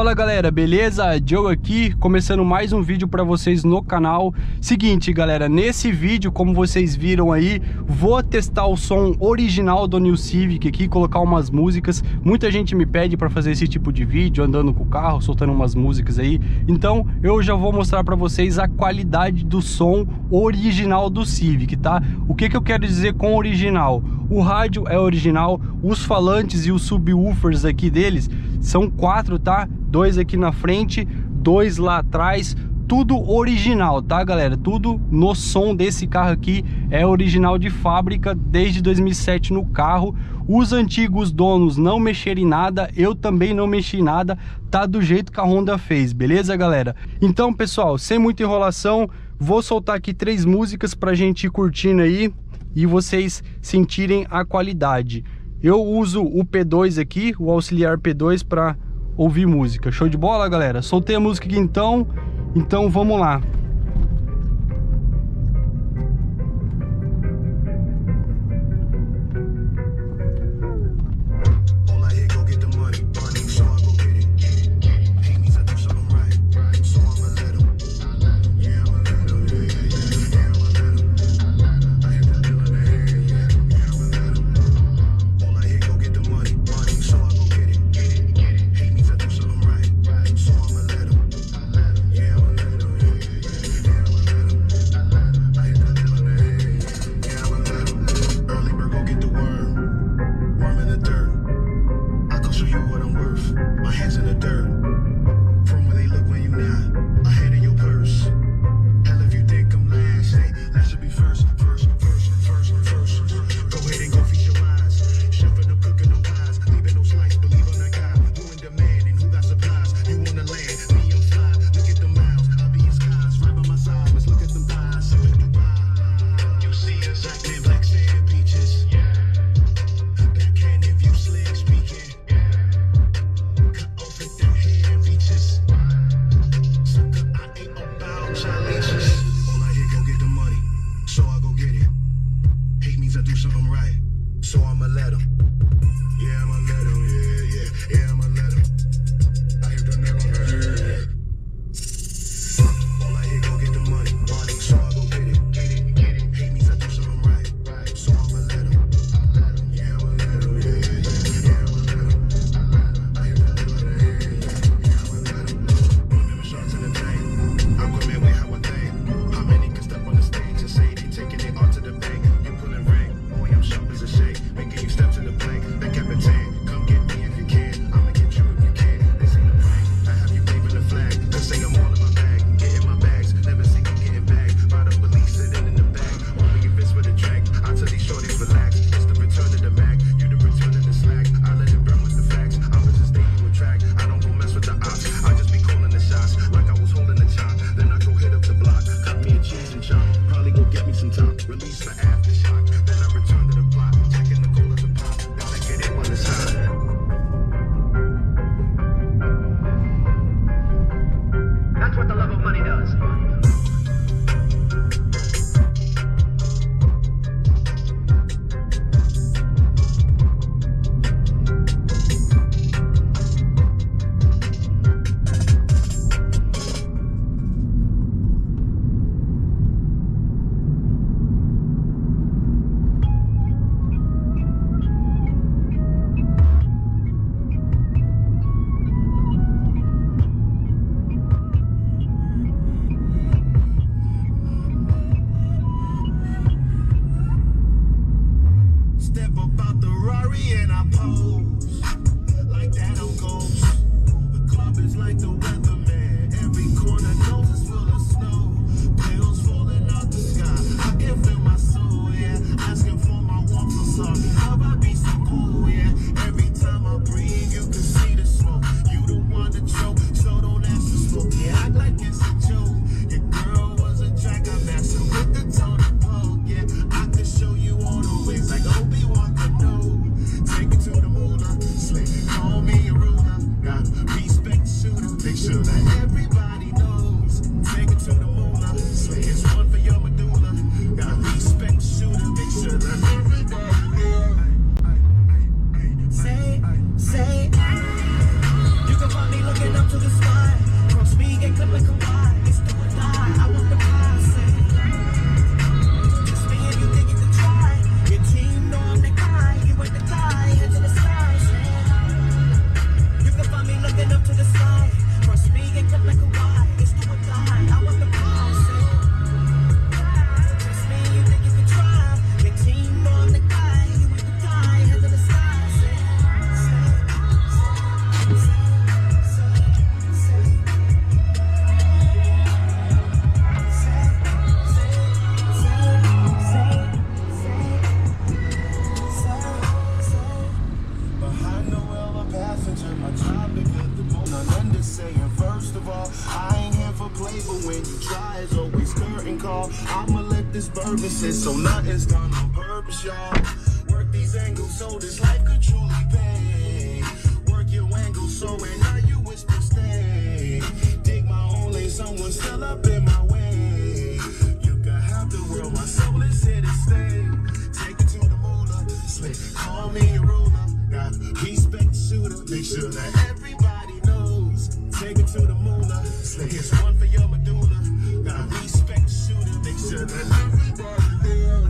Fala galera, beleza? Joe aqui, começando mais um vídeo para vocês no canal. Seguinte galera, nesse vídeo, como vocês viram aí, vou testar o som original do New Civic aqui, colocar umas músicas. Muita gente me pede para fazer esse tipo de vídeo, andando com o carro, soltando umas músicas aí. Então eu já vou mostrar para vocês a qualidade do som original do Civic, tá? O que eu quero dizer com original? O rádio é original, os falantes e os subwoofers aqui deles são 4, tá? 2 aqui na frente, 2 lá atrás, tudo original, tá galera? Tudo no som desse carro aqui é original de fábrica desde 2007 no carro. Os antigos donos não mexeram em nada, eu também não mexi em nada, tá do jeito que a Honda fez, beleza galera? Então pessoal, sem muita enrolação, vou soltar aqui 3 músicas pra gente ir curtindo aí e vocês sentirem a qualidade. Eu uso o P2 aqui, o auxiliar P2 para ouvir música. Show de bola, galera? Soltei a música aqui então vamos lá. y'all. I'ma let this bourbon sit so nothing's done on purpose, y'all. Work these angles so this life could truly pay. Work your angles so and now you whisper stay. Dig my own lane, someone still up in my way. You can have the world, my soul is here to stay. Take it to the moolah, slick, call me a ruler. Got respect the shooter, make sure that everybody knows. Take it to the moolah, slick, here's one for your medulla. Got respect the shooter, make sure that everybody knows.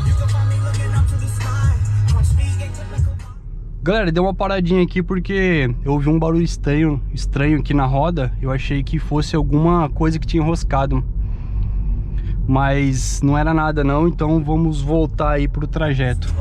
You can find me looking up to the sky. Cross me and typical. Galera, deu uma paradinha aqui porque eu ouvi um barulho estranho aqui na roda. Eu achei que fosse alguma coisa que tinha enroscado, mas não era nada não, então vamos voltar aí pro trajeto.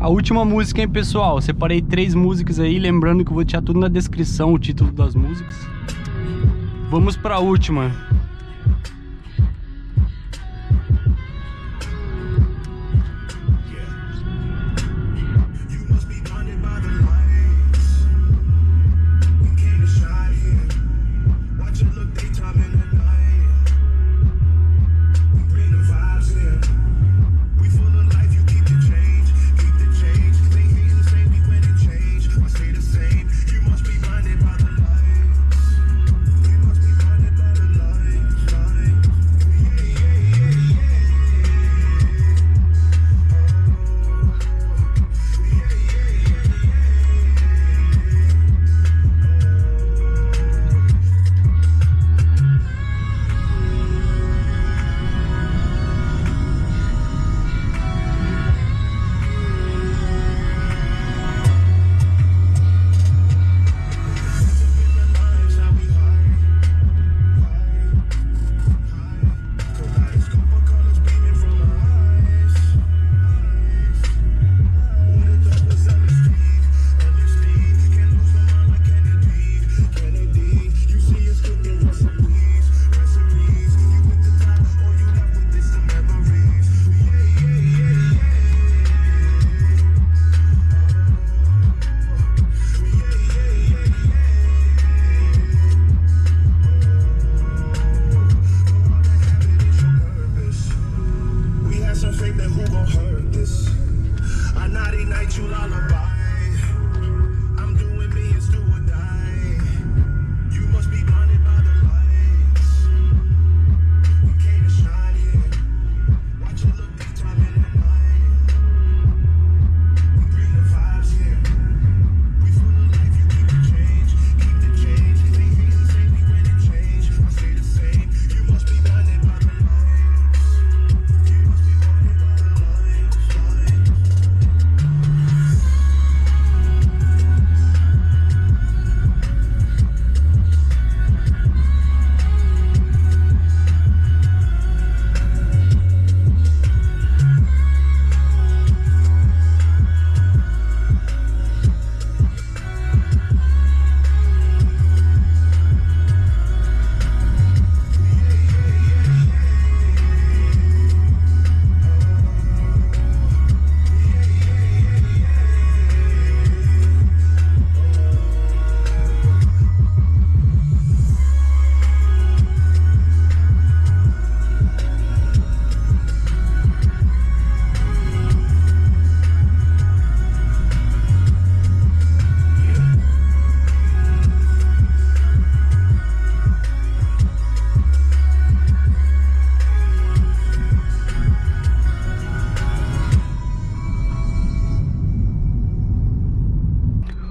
A última música, hein, pessoal? Separei 3 músicas aí, lembrando que eu vou deixar tudo na descrição, o título das músicas. Vamos pra última.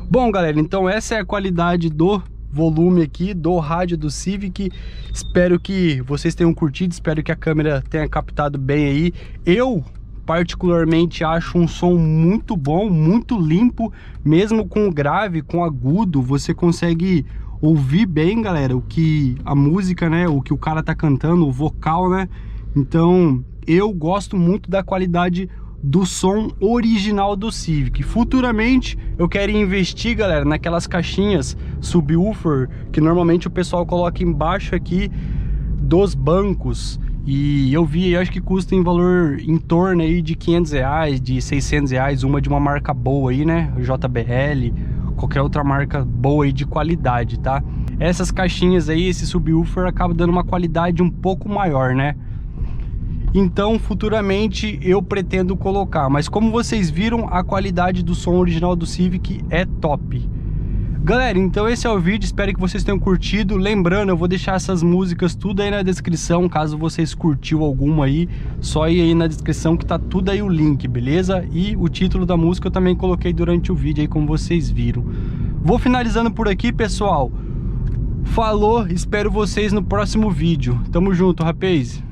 Bom, galera, então essa é a qualidade do volume aqui do rádio do Civic. Espero que vocês tenham curtido, espero que a câmera tenha captado bem aí. Eu particularmente acho um som muito bom, muito limpo, mesmo com grave, com agudo, você consegue ouvir bem, galera, o que a música, né, o que o cara tá cantando, o vocal, né? Então, eu gosto muito da qualidade do som original do Civic. Futuramente eu quero investir, galera, naquelas caixinhas subwoofer que normalmente o pessoal coloca embaixo aqui dos bancos. E eu vi, eu acho que custa em valor em torno aí de R$500, de R$600, uma de uma marca boa aí, né? JBL, qualquer outra marca boa aí de qualidade, tá? Essas caixinhas aí, esse subwoofer acaba dando uma qualidade um pouco maior, né? Então, futuramente eu pretendo colocar, mas como vocês viram, a qualidade do som original do Civic é top. Galera, então esse é o vídeo, espero que vocês tenham curtido. Lembrando, eu vou deixar essas músicas tudo aí na descrição, caso vocês curtiu alguma aí, só ir aí na descrição que tá tudo aí o link, beleza? E o título da música eu também coloquei durante o vídeo aí, como vocês viram. Vou finalizando por aqui, pessoal. Falou, espero vocês no próximo vídeo. Tamo junto, rapaz.